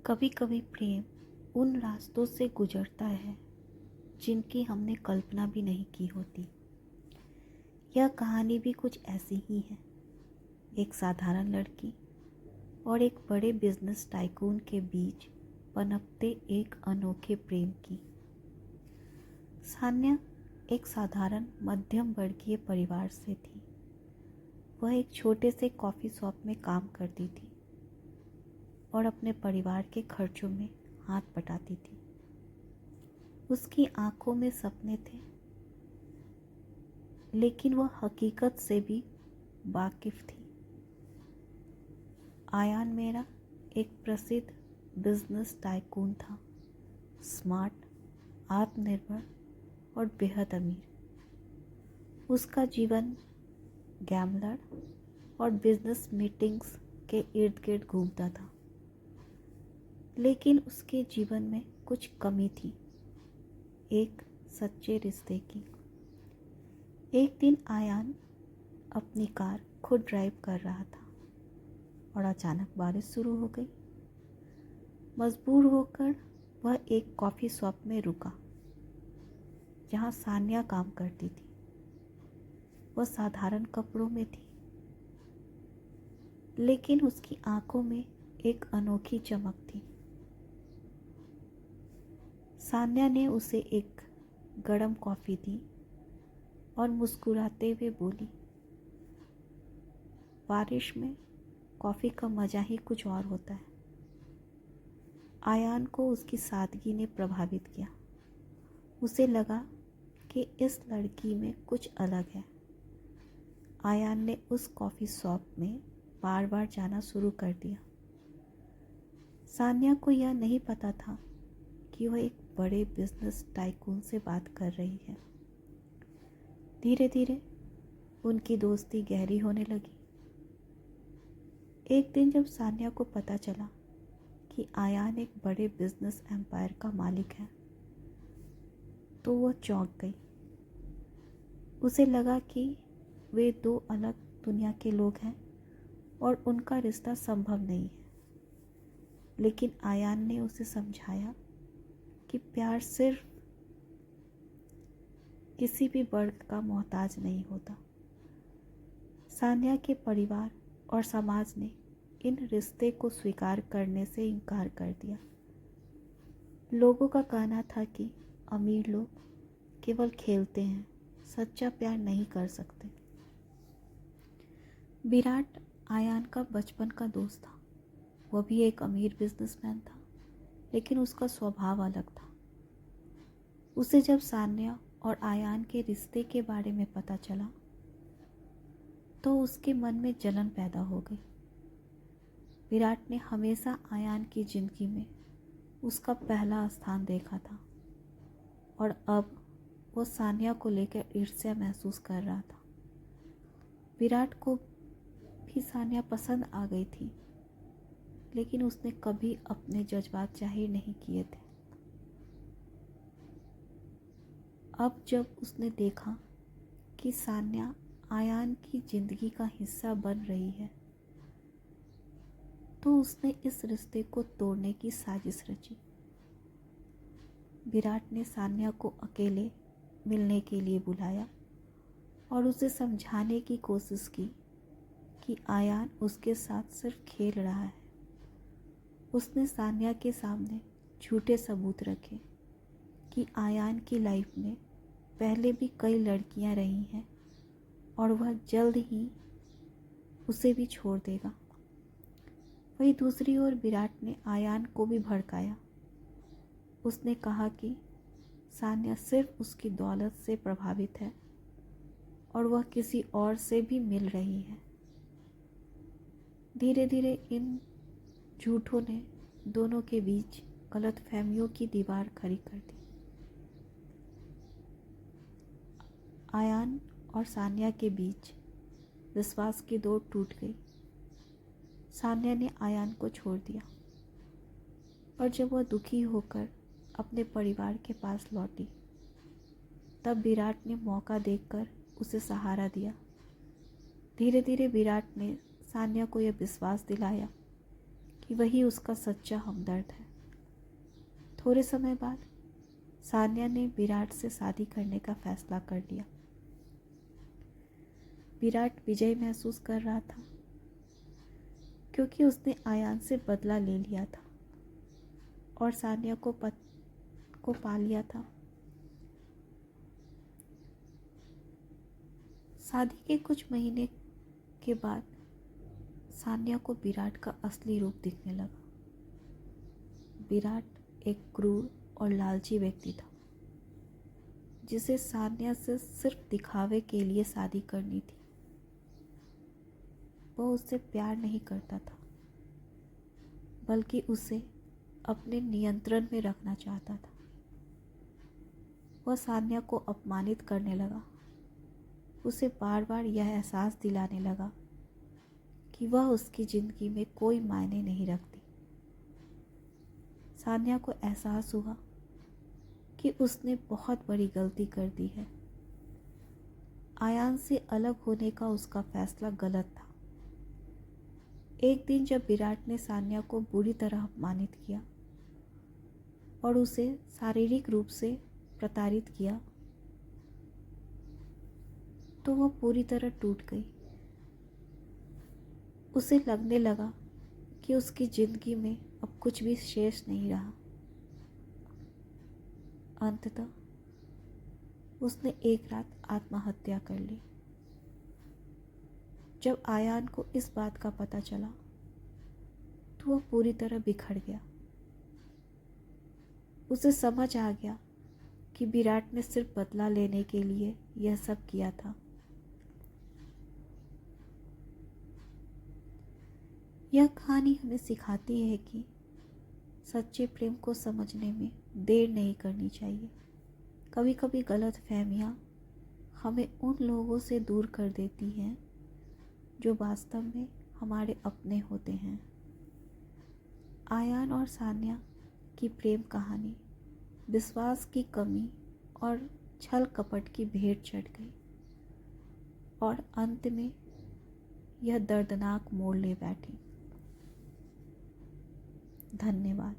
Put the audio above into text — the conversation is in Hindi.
कभी कभी प्रेम उन रास्तों से गुजरता है जिनकी हमने कल्पना भी नहीं की होती। यह कहानी भी कुछ ऐसी ही है। एक साधारण लड़की और एक बड़े बिजनेस टाइकून के बीच पनपते एक अनोखे प्रेम की। सान्या एक साधारण मध्यम वर्गीय परिवार से थी। वह एक छोटे से कॉफ़ी शॉप में काम करती थी और अपने परिवार के खर्चों में हाथ बटाती थी। उसकी आंखों में सपने थे, लेकिन वह हकीकत से भी वाकिफ थी। आयान मेरा एक प्रसिद्ध बिजनेस टाइकून था, स्मार्ट, आत्मनिर्भर और बेहद अमीर। उसका जीवन गैम्बलर और बिजनेस मीटिंग्स के इर्द गिर्द घूमता था। लेकिन उसके जीवन में कुछ कमी थी, एक सच्चे रिश्ते की। एक दिन आयान अपनी कार खुद ड्राइव कर रहा था और अचानक बारिश शुरू हो गई। मजबूर होकर वह एक कॉफ़ी शॉप में रुका जहां सान्या काम करती थी। वह साधारण कपड़ों में थी, लेकिन उसकी आंखों में एक अनोखी चमक थी। सान्या ने उसे एक गरम कॉफ़ी दी और मुस्कुराते हुए बोली, बारिश में कॉफ़ी का मज़ा ही कुछ और होता है। आयान को उसकी सादगी ने प्रभावित किया। उसे लगा कि इस लड़की में कुछ अलग है। आयान ने उस कॉफ़ी शॉप में बार बार जाना शुरू कर दिया। सान्या को यह नहीं पता था कि वह एक बड़े बिजनेस टाइकून से बात कर रही है। धीरे धीरे उनकी दोस्ती गहरी होने लगी। एक दिन जब सान्या को पता चला कि आयान एक बड़े बिजनेस एम्पायर का मालिक है, तो वह चौंक गई। उसे लगा कि वे दो अलग दुनिया के लोग हैं और उनका रिश्ता संभव नहीं है। लेकिन आयान ने उसे समझाया कि प्यार सिर्फ किसी भी वर्ग का मोहताज नहीं होता। सान्या के परिवार और समाज ने इन रिश्ते को स्वीकार करने से इनकार कर दिया। लोगों का कहना था कि अमीर लोग केवल खेलते हैं, सच्चा प्यार नहीं कर सकते। विराट आयान का बचपन का दोस्त था। वह भी एक अमीर बिजनेसमैन था, लेकिन उसका स्वभाव अलग था। उसे जब सान्या और आयान के रिश्ते के बारे में पता चला, तो उसके मन में जलन पैदा हो गई। विराट ने हमेशा आयान की जिंदगी में उसका पहला स्थान देखा था और अब वो सान्या को लेकर ईर्ष्या महसूस कर रहा था। विराट को भी सान्या पसंद आ गई थी, लेकिन उसने कभी अपने जज्बात जाहिर नहीं किए थे। अब जब उसने देखा कि सान्या आयान की जिंदगी का हिस्सा बन रही है, तो उसने इस रिश्ते को तोड़ने की साजिश रची। विराट ने सान्या को अकेले मिलने के लिए बुलाया और उसे समझाने की कोशिश की कि आयान उसके साथ सिर्फ खेल रहा है। उसने सान्या के सामने झूठे सबूत रखे कि आयान की लाइफ में पहले भी कई लड़कियां रही हैं और वह जल्द ही उसे भी छोड़ देगा। वहीं दूसरी ओर विराट ने आयान को भी भड़काया। उसने कहा कि सान्या सिर्फ उसकी दौलत से प्रभावित है और वह किसी और से भी मिल रही है। धीरे धीरे इन झूठों ने दोनों के बीच गलतफहमियों की दीवार खड़ी कर दी। आयान और सान्या के बीच विश्वास की डोर टूट गई। सान्या ने आयान को छोड़ दिया और जब वह दुखी होकर अपने परिवार के पास लौटी, तब विराट ने मौका देखकर उसे सहारा दिया। धीरे धीरे विराट ने सान्या को यह विश्वास दिलाया कि वही उसका सच्चा हमदर्द है। थोड़े समय बाद सान्या ने विराट से शादी करने का फैसला कर लिया। विराट विजय महसूस कर रहा था क्योंकि उसने आयान से बदला ले लिया था और सान्या को पा लिया था। शादी के कुछ महीने के बाद सान्या को विराट का असली रूप दिखने लगा। विराट एक क्रूर और लालची व्यक्ति था जिसे सान्या से सिर्फ दिखावे के लिए शादी करनी थी। वह उससे प्यार नहीं करता था बल्कि उसे अपने नियंत्रण में रखना चाहता था। वह सान्या को अपमानित करने लगा, उसे बार बार यह एहसास दिलाने लगा कि वह उसकी ज़िंदगी में कोई मायने नहीं रखती। सान्या को एहसास हुआ कि उसने बहुत बड़ी गलती कर दी है। आयान से अलग होने का उसका फैसला गलत था। एक दिन जब विराट ने सान्या को बुरी तरह अपमानित किया और उसे शारीरिक रूप से प्रताड़ित किया तो वह पूरी तरह टूट गई। उसे लगने लगा कि उसकी जिंदगी में अब कुछ भी शेष नहीं रहा। अंततः उसने एक रात आत्महत्या कर ली। जब आयान को इस बात का पता चला तो वह पूरी तरह बिखर गया। उसे समझ आ गया कि विराट ने सिर्फ बदला लेने के लिए यह सब किया था। यह कहानी हमें सिखाती है कि सच्चे प्रेम को समझने में देर नहीं करनी चाहिए। कभी कभी गलत फहमियाँ हमें उन लोगों से दूर कर देती हैं जो वास्तव में हमारे अपने होते हैं। आयान और सान्या की प्रेम कहानी विश्वास की कमी और छल कपट की भेंट चढ़ गई और अंत में यह दर्दनाक मोड़ ले बैठी। धन्यवाद।